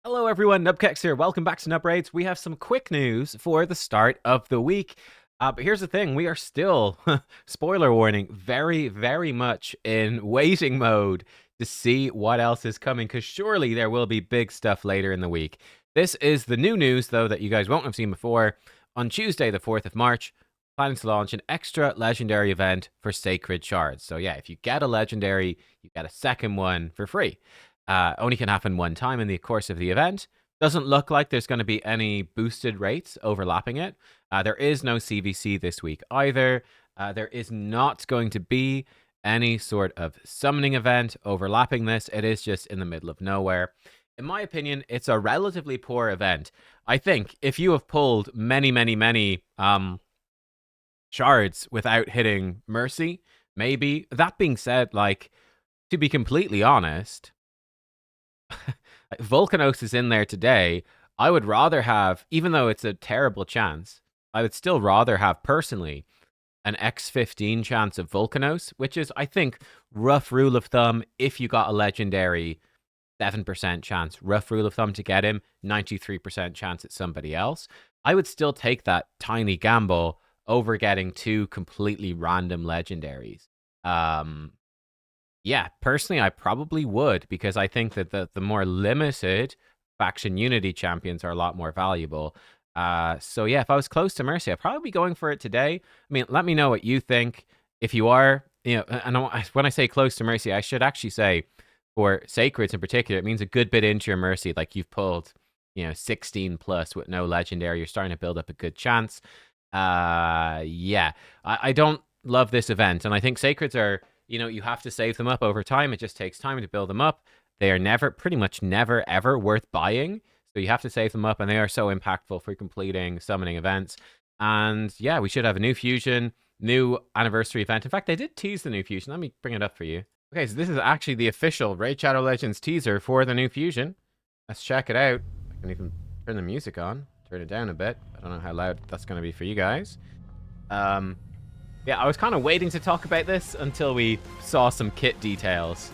Hello everyone, nubkeks here. Welcome back to Nubraids. We have some quick news for the start of the week. But here's the thing, we are still, spoiler warning, very much in waiting mode to see what else is coming, because surely there will be big stuff later in the week. This is the new news, though, that you guys won't have seen before. On Tuesday, the 4th of March, planning to launch an extra legendary event for Sacred Shards. So yeah, if you get a legendary, you get a second one for free. Only can happen one time in the course of the event. Doesn't look like there's going to be any boosted rates overlapping it. There is no CVC this week either. There is not going to be any sort of summoning event overlapping this. It is just in the middle of nowhere. In my opinion, it's a relatively poor event. I think if you have pulled many shards without hitting Mercy, maybe. That being said, like, to be completely honest, Volcanos is in there today. I would rather have, even though it's a terrible chance, I would still rather have personally an X15 chance of Volcanos, which is, I think, rough rule of thumb. If you got a legendary, 7% chance, rough rule of thumb to get him, 93% chance at somebody else. I would still take that tiny gamble over getting two completely random legendaries. Yeah, personally, I probably would, because I think that the more limited faction unity champions are a lot more valuable. So yeah, if I was close to Mercy, I'd probably be going for it today. I mean, let me know what you think. If you are, and when I say close to Mercy, I should actually say for Sacreds in particular, it means a good bit into your Mercy. Like you've pulled, 16 plus with no legendary. You're starting to build up a good chance. Yeah, I don't love this event, and I think Sacreds are, you have to save them up over time. It just takes time to build them up. They are pretty much never, ever worth buying. So you have to save them up, and they are so impactful for completing summoning events. And yeah, we should have a new fusion, new anniversary event. In fact, they did tease the new fusion. Let me bring it up for you. Okay, so this is actually the official Raid Shadow Legends teaser for the new fusion. Let's check it out. I can even turn the music on, turn it down a bit. I don't know how loud that's going to be for you guys. Yeah, I was kind of waiting to talk about this until we saw some kit details.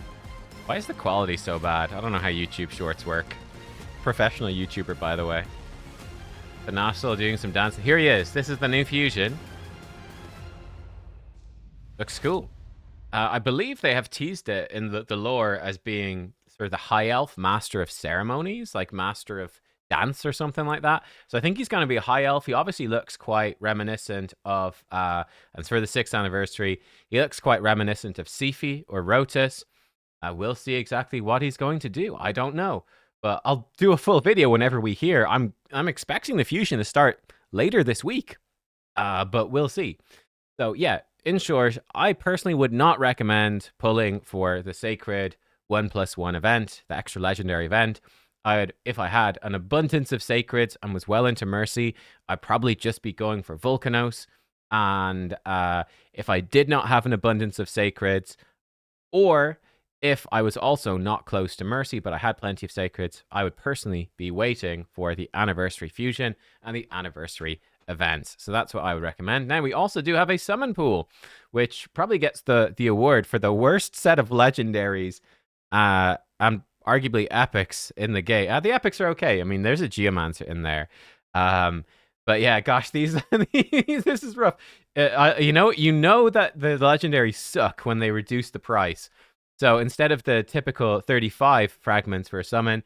Why is the quality so bad? I don't know how YouTube shorts work. Professional YouTuber, by the way. But now still doing some dancing. Here he is. This is the new fusion. Looks cool. I believe they have teased it in the lore as being sort of the high elf master of ceremonies, like master of dance or something like that. So I think he's going to be a high elf. He obviously looks quite reminiscent of, and it's for the 6th anniversary, he looks quite reminiscent of Sifi or Rotus. We'll see exactly what he's going to do. I don't know, but I'll do a full video whenever we hear. I'm expecting the fusion to start later this week, but we'll see. So yeah, in short, I personally would not recommend pulling for the Sacred 1+1 event, the extra legendary event. If I had an abundance of Sacreds and was well into Mercy, I'd probably just be going for Volcanos. And if I did not have an abundance of Sacreds, or if I was also not close to Mercy, but I had plenty of Sacreds, I would personally be waiting for the Anniversary Fusion and the Anniversary events. So that's what I would recommend. Now, we also do have a summon pool, which probably gets the award for the worst set of legendaries and arguably epics in the game. The epics are okay. I mean, there's a Geomancer in there. But yeah, gosh, this is rough. You know that the legendaries suck when they reduce the price. So instead of the typical 35 fragments for a summon,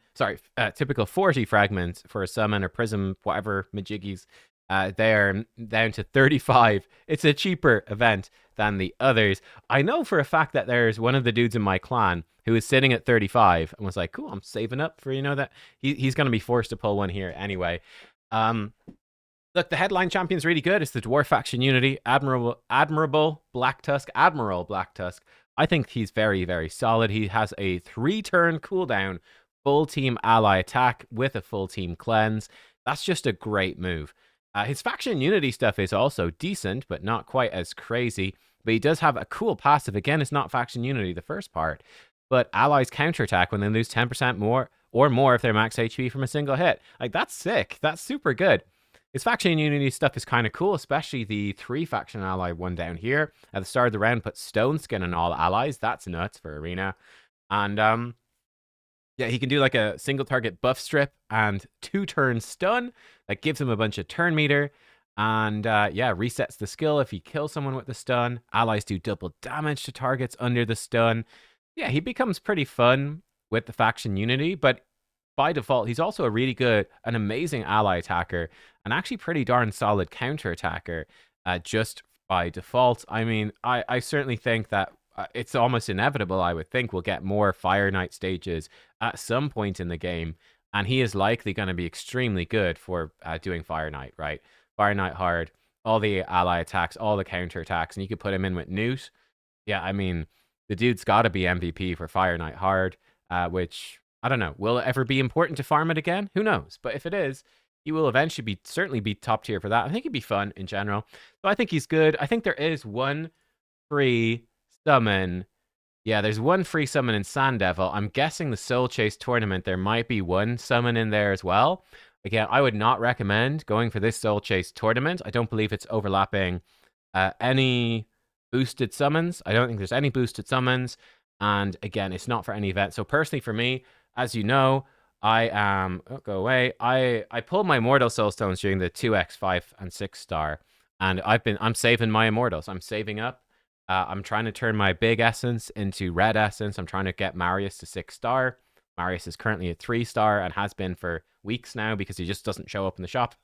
typical 40 fragments for a summon or Prism, whatever majiggies, they are down to 35. It's a cheaper event than the others. I know for a fact that there's one of the dudes in my clan who is sitting at 35 and was like, cool, I'm saving up for, that he's going to be forced to pull one here anyway. Look, the headline champion's really good. It's the Dwarf Faction Unity, Admiral Black Tusk. I think he's very solid. He has a 3-turn cooldown, full team ally attack with a full team cleanse. That's just a great move. His faction unity stuff is also decent, but not quite as crazy. But he does have a cool passive. Again, it's not faction unity, the first part. But allies counterattack when they lose 10% more or more if they're max HP from a single hit. Like, that's sick. That's super good. His faction unity stuff is kind of cool, especially the 3-faction ally one down here. At the start of the round, put Stone Skin on all allies. That's nuts for Arena. And Yeah, he can do like a single target buff strip and 2 turn stun. That gives him a bunch of turn meter. And yeah, resets the skill if he kills someone with the stun. Allies do double damage to targets under the stun. Yeah, he becomes pretty fun with the faction unity, but by default, he's also a really good, an amazing ally attacker, and actually pretty darn solid counter attacker just by default. I mean, I certainly think that it's almost inevitable, I would think, we'll get more Fire Knight stages at some point in the game, and he is likely going to be extremely good for doing Fire Knight, right? Fire Knight hard, all the ally attacks, all the counter attacks, and you could put him in with Newt. Yeah, I mean, the dude's got to be MVP for Fire Knight hard, which I don't know. Will it ever be important to farm it again? Who knows? But if it is, he will eventually be certainly be top tier for that. I think he'd be fun in general. So I think he's good. I think there is one free summon. Yeah, there's one free summon in Sand Devil. I'm guessing the Soul Chase tournament, there might be one summon in there as well. Again, I would not recommend going for this Soul Chase tournament. I don't believe it's overlapping any boosted summons. I don't think there's any boosted summons. And again, it's not for any event. So personally for me, as you know, I am go away. I pulled my Immortal Soul Stones during the 2x, 5, and 6 star. And I'm saving my Immortals. I'm saving up. I'm trying to turn my big essence into red essence. I'm trying to get Marius to 6 star. Marius is currently at 3 star and has been for weeks now because he just doesn't show up in the shop.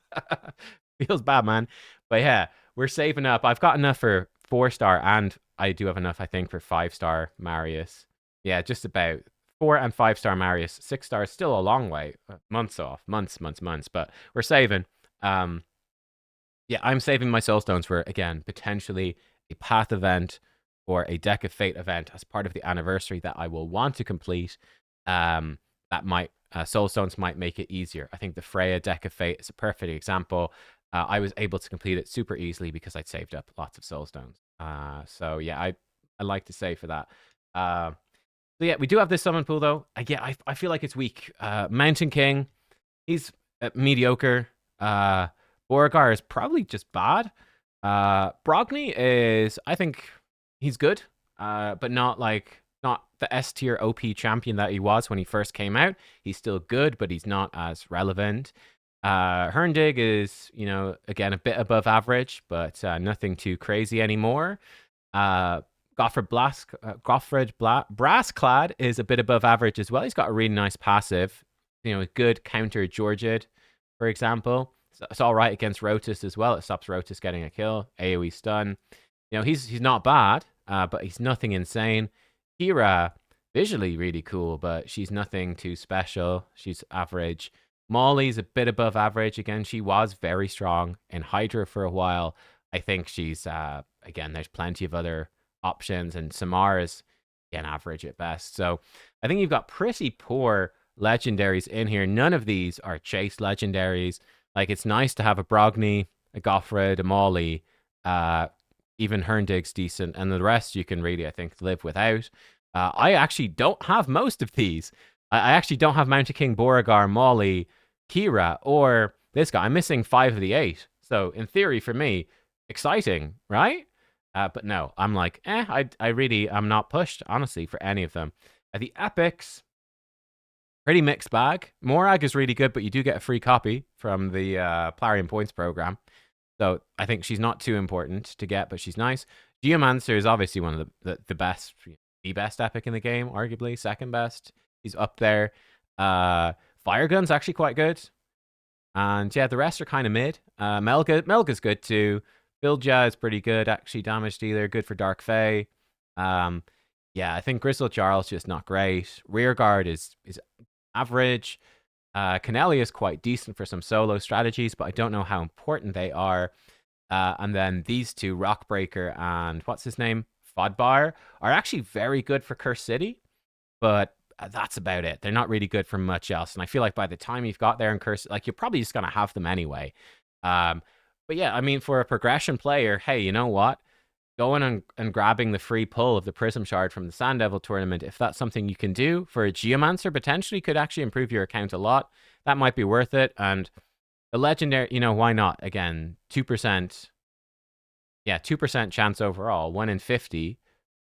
Feels bad, man. But yeah, we're saving up. I've got enough for 4 star, and I do have enough, I think, for 5 star Marius. Yeah, just about 4 and 5 star Marius. 6 star is still a long way. Months off. Months. But we're saving. Yeah, I'm saving my soul stones for, again, potentially a path event or a deck of fate event as part of the anniversary that I will want to complete. That might soul stones might make it easier. I think the Freya deck of fate is a perfect example. I was able to complete it super easily because I'd saved up lots of soul stones. So yeah, I like to say for that. So yeah, we do have this summon pool though. Yeah, I feel like it's weak. Mountain King, he's mediocre. Beauregard is probably just bad. Brogni is, I think he's good, but not the S tier OP champion that he was when he first came out. He's still good, but he's not as relevant. Herndig is, again, a bit above average, but nothing too crazy anymore. Goffred Brassclad is a bit above average as well. He's got a really nice passive, a good counter Georgid, for example. It's all right against Rotus as well. It stops Rotus getting a kill. AoE stun. He's not bad, but he's nothing insane. Kira, visually really cool, but she's nothing too special. She's average. Molly's a bit above average. Again, she was very strong in Hydra for a while. I think she's, again, there's plenty of other options, and Samar is, again, average at best. So I think you've got pretty poor legendaries in here. None of these are chase legendaries. Like, it's nice to have a Brogni, a Goffred, a Molly, even Herndig's decent, and the rest you can really, I think, live without. I actually don't have most of these. I actually don't have Mountain King, Beauregard, Molly, Kira, or this guy. I'm missing 5 of the 8. So, in theory, for me, exciting, right? But no, I'm like, I'm not pushed, honestly, for any of them. The epics, pretty mixed bag. Morag is really good, but you do get a free copy from the Plarium Points program. So I think she's not too important to get, but she's nice. Geomancer is obviously one of the best, the best epic in the game, arguably. Second best. He's up there. Fire Gun's actually quite good. And yeah, the rest are kind of mid. Melga's good too. Bilja is pretty good, actually. Damage dealer, good for Dark Fae. Yeah, I think Gristle Jarl's just not great. Rearguard is average. Canelli is quite decent for some solo strategies, but I don't know how important they are. And then these two, Rockbreaker and what's his name? Fodbar, are actually very good for Curse City, but that's about it. They're not really good for much else. And I feel like by the time you've got there in Curse, like, you're probably just going to have them anyway. But yeah, I mean, for a progression player, hey, you know what? Going and grabbing the free pull of the Prism Shard from the Sand Devil tournament, if that's something you can do for a Geomancer, potentially could actually improve your account a lot. That might be worth it. And the legendary, why not? Again, 2%. Yeah, 2% chance overall, 1 in 50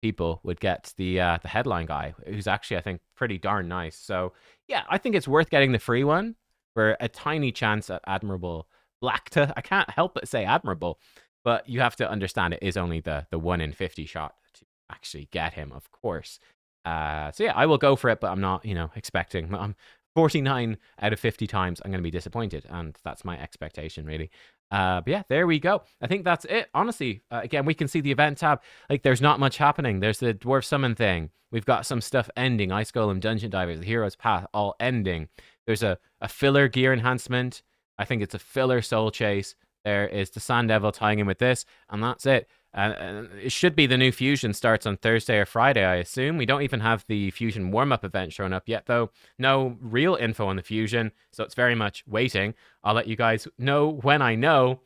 people would get the headline guy, who's actually, I think, pretty darn nice. So yeah, I think it's worth getting the free one for a tiny chance at Admirable Blackta. I can't help but say Admirable, but you have to understand it is only the 1 in 50 shot to actually get him, of course. So yeah, I will go for it, but I'm not, expecting. 49 out of 50 times I'm going to be disappointed, and that's my expectation, really. But yeah, there we go. I think that's it. Honestly, again, we can see the event tab. Like, there's not much happening. There's the Dwarf Summon thing. We've got some stuff ending. Ice Golem, Dungeon Divers, the Hero's Path, all ending. There's a filler gear enhancement. I think it's a filler Soul Chase. There is the Sand Devil tying in with this, and that's it. It should be the new Fusion starts on Thursday or Friday, I assume. We don't even have the Fusion warm-up event showing up yet, though. No real info on the Fusion, so it's very much waiting. I'll let you guys know when I know.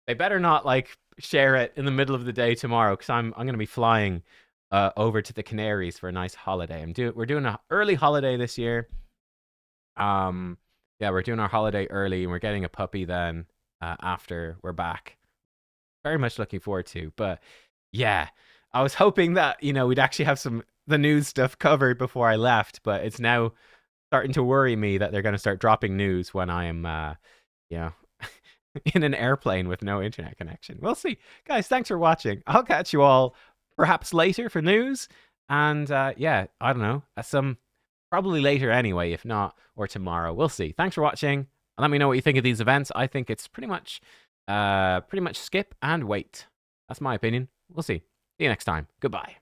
They better not, share it in the middle of the day tomorrow, because I'm going to be flying over to the Canaries for a nice holiday. We're doing an early holiday this year. Yeah, we're doing our holiday early, and we're getting a puppy then after we're back. Very much looking forward to. But yeah, I was hoping that, we'd actually have the news stuff covered before I left, but it's now starting to worry me that they're going to start dropping news when I am, in an airplane with no internet connection. We'll see. Guys, thanks for watching. I'll catch you all perhaps later for news. And yeah, I don't know, probably later anyway, if not, or tomorrow. We'll see. Thanks for watching. Let me know what you think of these events. I think it's pretty much skip and wait. That's my opinion. We'll see. See you next time. Goodbye.